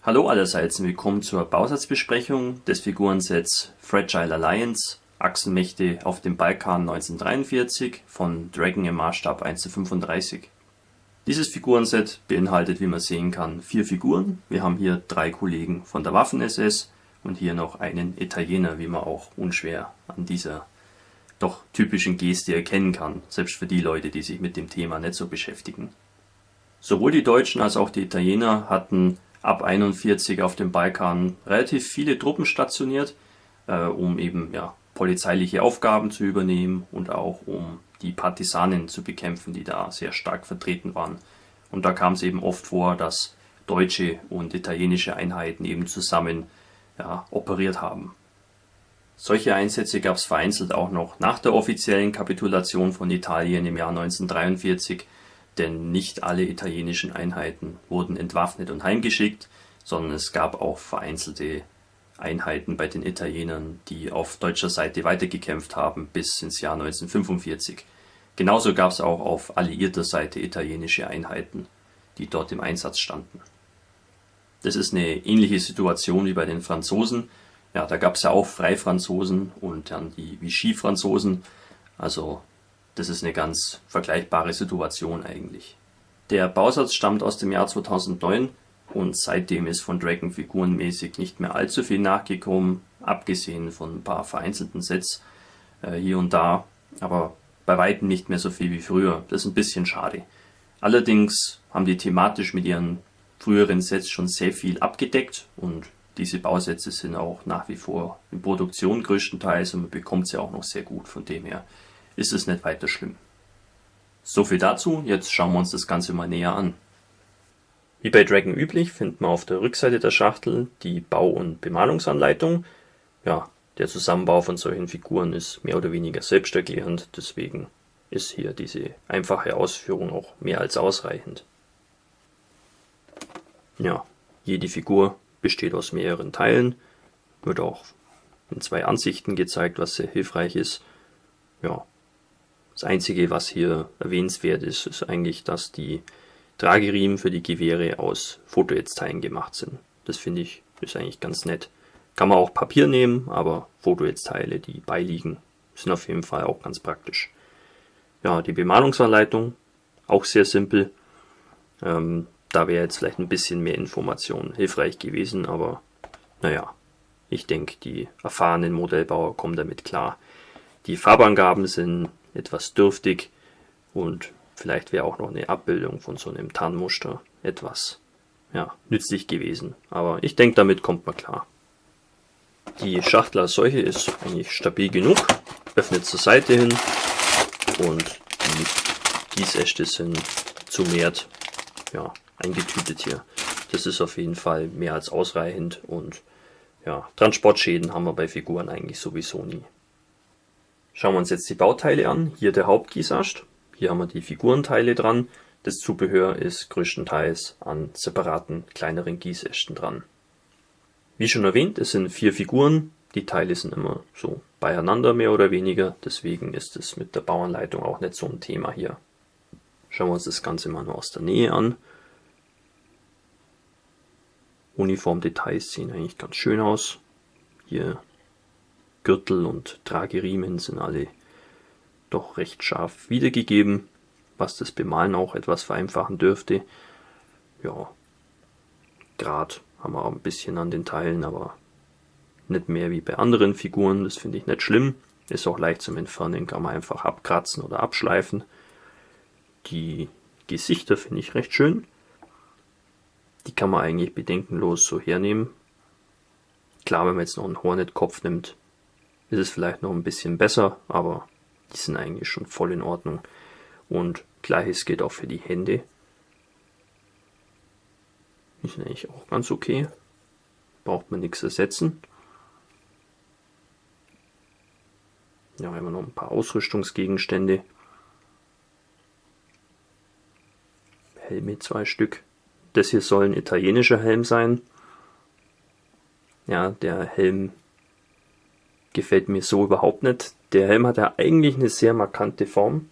Hallo allerseits und willkommen zur Bausatzbesprechung des Figurensets Fragile Alliance Achsenmächte auf dem Balkan 1943 von Dragon im Maßstab 1:35. Dieses Figurenset beinhaltet, wie man sehen kann, 4 Figuren. Wir haben hier 3 Kollegen von der Waffen-SS und hier noch einen Italiener, wie man auch unschwer an dieser doch typischen Geste erkennen kann, selbst für die Leute, die sich mit dem Thema nicht so beschäftigen. Sowohl die Deutschen als auch die Italiener hatten ab 1941 auf dem Balkan relativ viele Truppen stationiert, um eben polizeiliche Aufgaben zu übernehmen und auch um die Partisanen zu bekämpfen, die da sehr stark vertreten waren. Und da kam es eben oft vor, dass deutsche und italienische Einheiten eben zusammen operiert haben. Solche Einsätze gab es vereinzelt auch noch nach der offiziellen Kapitulation von Italien im Jahr 1943, denn nicht alle italienischen Einheiten wurden entwaffnet und heimgeschickt, sondern es gab auch vereinzelte Einheiten bei den Italienern, die auf deutscher Seite weitergekämpft haben bis ins Jahr 1945. Genauso gab es auch auf alliierter Seite italienische Einheiten, die dort im Einsatz standen. Das ist eine ähnliche Situation wie bei den Franzosen. Ja, da gab es ja auch Freifranzosen und dann die Vichy-Franzosen. Also das ist eine ganz vergleichbare Situation eigentlich. Der Bausatz stammt aus dem Jahr 2009 und seitdem ist von Dragon figurenmäßig nicht mehr allzu viel nachgekommen, abgesehen von ein paar vereinzelten Sets hier und da, aber bei weitem nicht mehr so viel wie früher. Das ist ein bisschen schade. Allerdings haben die thematisch mit ihren früheren Sets schon sehr viel abgedeckt und diese Bausätze sind auch nach wie vor in Produktion größtenteils und man bekommt sie auch noch sehr gut, von dem her ist es nicht weiter schlimm. So viel dazu, jetzt schauen wir uns das Ganze mal näher an. Wie bei Dragon üblich findet man auf der Rückseite der Schachtel die Bau- und Bemalungsanleitung. Ja, der Zusammenbau von solchen Figuren ist mehr oder weniger selbsterklärend, deswegen ist hier diese einfache Ausführung auch mehr als ausreichend. Ja, jede Figur besteht aus mehreren Teilen, wird auch in 2 Ansichten gezeigt, was sehr hilfreich ist. Ja, das Einzige, was hier erwähnenswert ist, ist eigentlich, dass die Trageriemen für die Gewehre aus Fotoetzteilen gemacht sind. Das finde ich ist eigentlich ganz nett. Kann man auch Papier nehmen, aber Fotoetzteile, die beiliegen, sind auf jeden Fall auch ganz praktisch. Ja, die Bemalungsanleitung, auch sehr simpel. Da wäre jetzt vielleicht ein bisschen mehr Information hilfreich gewesen, aber naja, ich denke, die erfahrenen Modellbauer kommen damit klar. Die Farbangaben sind etwas dürftig und vielleicht wäre auch noch eine Abbildung von so einem Tarnmuster etwas nützlich gewesen. Aber ich denke, damit kommt man klar. Die Schachtel als solche ist eigentlich stabil genug, öffnet zur Seite hin und die Gießäste sind zumehrt eingetütet hier. Das ist auf jeden Fall mehr als ausreichend und Transportschäden haben wir bei Figuren eigentlich sowieso nie. Schauen wir uns jetzt die Bauteile an. Hier der Hauptgießast. Hier haben wir die Figurenteile dran. Das Zubehör ist größtenteils an separaten kleineren Gießästen dran. Wie schon erwähnt, es sind 4 Figuren. Die Teile sind immer so beieinander mehr oder weniger. Deswegen ist es mit der Bauanleitung auch nicht so ein Thema hier. Schauen wir uns das Ganze mal nur aus der Nähe an. Uniformdetails sehen eigentlich ganz schön aus. Hier Gürtel und Trageriemen sind alle doch recht scharf wiedergegeben, was das Bemalen auch etwas vereinfachen dürfte. Ja, Grat haben wir auch ein bisschen an den Teilen, aber nicht mehr wie bei anderen Figuren. Das finde ich nicht schlimm. Ist auch leicht zum Entfernen, kann man einfach abkratzen oder abschleifen. Die Gesichter finde ich recht schön. Die kann man eigentlich bedenkenlos so hernehmen. Klar, wenn man jetzt noch einen Hornet-Kopf nimmt, ist es vielleicht noch ein bisschen besser, aber die sind eigentlich schon voll in Ordnung. Und gleiches gilt auch für die Hände. Die sind eigentlich auch ganz okay. Braucht man nichts ersetzen. Ja, haben wir noch ein paar Ausrüstungsgegenstände. Helme 2 Stück. Das hier soll ein italienischer Helm sein. Ja, der Helm gefällt mir so überhaupt nicht. Der Helm hat ja eigentlich eine sehr markante Form.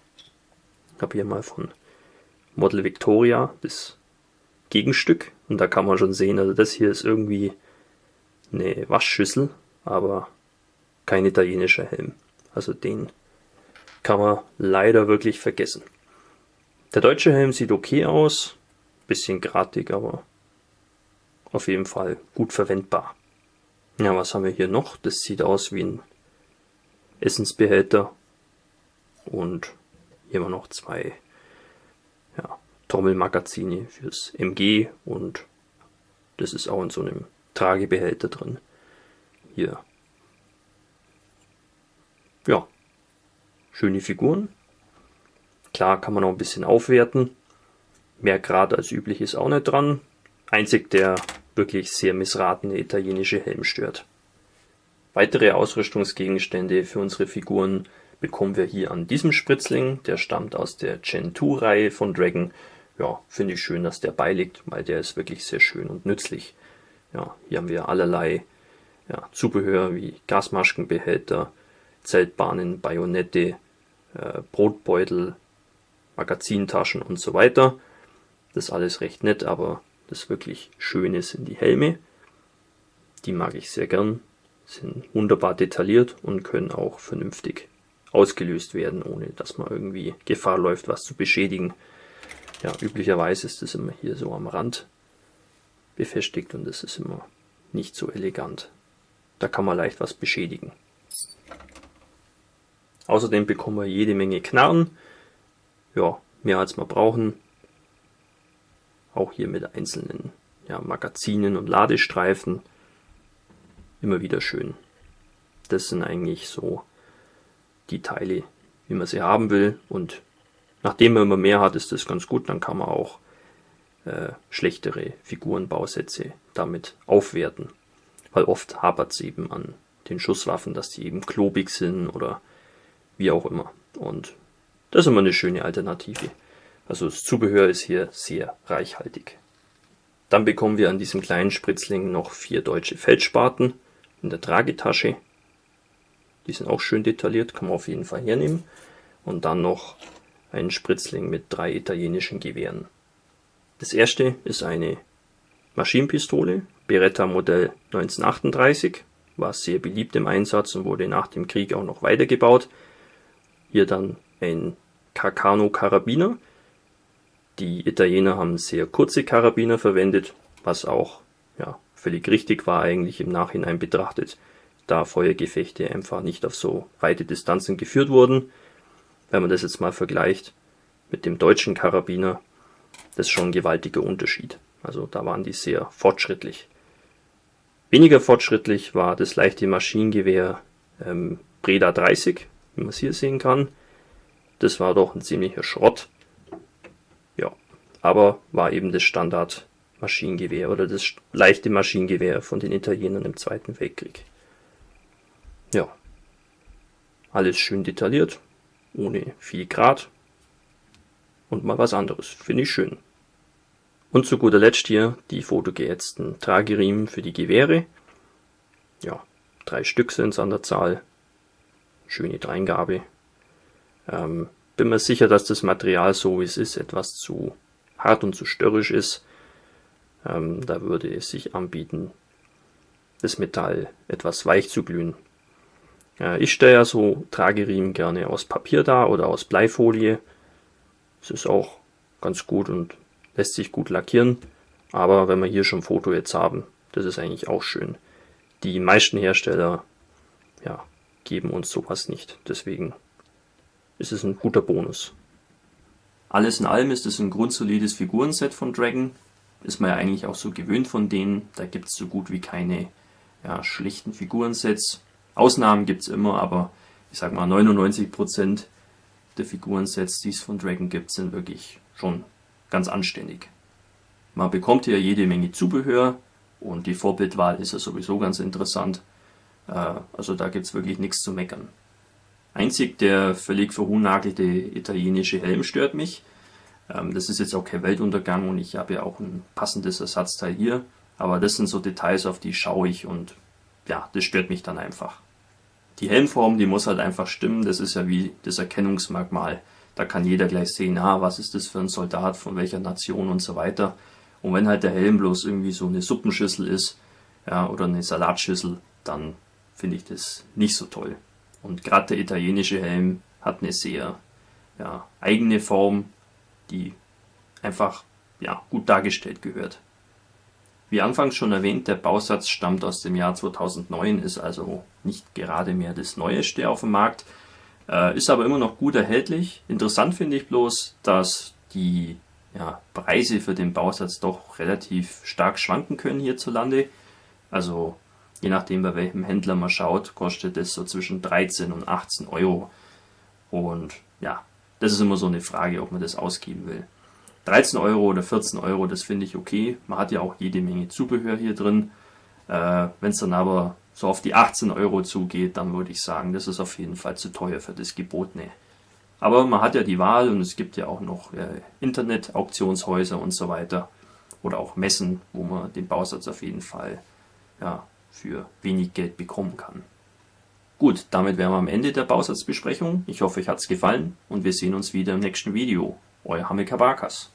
Ich habe hier mal von Model Victoria das Gegenstück, Und da kann man schon sehen, also das hier ist irgendwie eine Waschschüssel, aber kein italienischer Helm. Also den kann man leider wirklich vergessen. Der deutsche Helm sieht okay aus, bisschen gratig, aber auf jeden Fall gut verwendbar. Ja, was haben wir hier noch? Das sieht aus wie ein Essensbehälter. Und hier haben wir noch zwei Trommelmagazine fürs MG und das ist auch in so einem Tragebehälter drin. Hier. Ja, schöne Figuren. Klar kann man noch ein bisschen aufwerten. Mehr Grad als üblich ist auch nicht dran. Einzig der wirklich sehr missratene italienische Helm stört. Weitere Ausrüstungsgegenstände für unsere Figuren bekommen wir hier an diesem Spritzling. Der stammt aus der Gen 2 Reihe von Dragon. Ja, finde ich schön, dass der beiliegt, weil der ist wirklich sehr schön und nützlich. Ja, hier haben wir allerlei Zubehör wie Gasmaskenbehälter, Zeltbahnen, Bajonette, Brotbeutel, Magazintaschen und so weiter. Das ist alles recht nett, aber das wirklich Schöne sind die Helme. Die mag ich sehr gern, sind wunderbar detailliert und können auch vernünftig ausgelöst werden, ohne dass man irgendwie Gefahr läuft, was zu beschädigen. Ja, üblicherweise ist das immer hier so am Rand befestigt und das ist immer nicht so elegant. Da kann man leicht was beschädigen. Außerdem bekommen wir jede Menge Knarren. Ja, mehr als wir brauchen. Auch hier mit einzelnen Magazinen und Ladestreifen. Immer wieder schön. Das sind eigentlich so die Teile, wie man sie haben will. Und nachdem man immer mehr hat, ist das ganz gut. Dann kann man auch schlechtere Figurenbausätze damit aufwerten. Weil oft hapert es eben an den Schusswaffen, dass die eben klobig sind oder wie auch immer. Und das ist immer eine schöne Alternative. Also das Zubehör ist hier sehr reichhaltig. Dann bekommen wir an diesem kleinen Spritzling noch 4 deutsche Feldspaten in der Tragetasche. Die sind auch schön detailliert, kann man auf jeden Fall hernehmen. Und dann noch einen Spritzling mit 3 italienischen Gewehren. Das erste ist eine Maschinenpistole, Beretta Modell 1938, war sehr beliebt im Einsatz und wurde nach dem Krieg auch noch weitergebaut. Hier dann ein Carcano Karabiner. Die Italiener haben sehr kurze Karabiner verwendet, was auch völlig richtig war eigentlich im Nachhinein betrachtet, da Feuergefechte einfach nicht auf so weite Distanzen geführt wurden. Wenn man das jetzt mal vergleicht mit dem deutschen Karabiner, das ist schon ein gewaltiger Unterschied. Also da waren die sehr fortschrittlich. Weniger fortschrittlich war das leichte Maschinengewehr Breda 30, wie man es hier sehen kann. Das war doch ein ziemlicher Schrott. Ja, aber war eben das Standard Maschinengewehr oder das leichte Maschinengewehr von den Italienern im Zweiten Weltkrieg. Ja, alles schön detailliert, ohne viel Grad und mal was anderes, finde ich schön. Und zu guter Letzt hier die fotogeätzten Trageriemen für die Gewehre. Ja, 3 Stück sind es an der Zahl. Schöne Dreingabe. Bin mir sicher, dass das Material, so wie es ist, etwas zu hart und zu störrisch ist. Da würde es sich anbieten, das Metall etwas weich zu glühen. Ich stelle ja so Trageriemen gerne aus Papier dar oder aus Bleifolie. Es ist auch ganz gut und lässt sich gut lackieren. Aber wenn wir hier schon Foto jetzt haben, das ist eigentlich auch schön. Die meisten Hersteller geben uns sowas nicht. Deswegen ist es ein guter Bonus. Alles in allem ist es ein grundsolides Figurenset von Dragon. Ist man ja eigentlich auch so gewöhnt von denen. Da gibt es so gut wie keine schlichten Figurensets. Ausnahmen gibt es immer, aber ich sag mal 99% der Figurensets, die es von Dragon gibt, sind wirklich schon ganz anständig. Man bekommt hier jede Menge Zubehör und die Vorbildwahl ist ja sowieso ganz interessant. Also da gibt es wirklich nichts zu meckern. Einzig der völlig verhunnagelte italienische Helm stört mich. Das ist jetzt auch kein Weltuntergang und ich habe ja auch ein passendes Ersatzteil hier. Aber das sind so Details, auf die schaue ich und das stört mich dann einfach. Die Helmform, die muss halt einfach stimmen. Das ist ja wie das Erkennungsmerkmal. Da kann jeder gleich sehen, was ist das für ein Soldat, von welcher Nation und so weiter. Und wenn halt der Helm bloß irgendwie so eine Suppenschüssel ist, ja, oder eine Salatschüssel, dann finde ich das nicht so toll. Und gerade der italienische Helm hat eine sehr eigene Form, die einfach gut dargestellt gehört. Wie anfangs schon erwähnt, der Bausatz stammt aus dem Jahr 2009, ist also nicht gerade mehr das Neueste auf dem Markt, ist aber immer noch gut erhältlich. Interessant finde ich bloß, dass die Preise für den Bausatz doch relativ stark schwanken können hierzulande. Also je nachdem, bei welchem Händler man schaut, kostet es so zwischen 13 und 18 Euro. Und das ist immer so eine Frage, ob man das ausgeben will. 13 Euro oder 14 Euro, das finde ich okay. Man hat ja auch jede Menge Zubehör hier drin. Wenn es dann aber so auf die 18 Euro zugeht, dann würde ich sagen, das ist auf jeden Fall zu teuer für das Gebotene. Aber man hat ja die Wahl und es gibt ja auch noch Internet-Auktionshäuser und so weiter. Oder auch Messen, wo man den Bausatz auf jeden Fall für wenig Geld bekommen kann. Gut, damit wären wir am Ende der Bausatzbesprechung. Ich hoffe, euch hat es gefallen und wir sehen uns wieder im nächsten Video. Euer Hamilcar Barkas.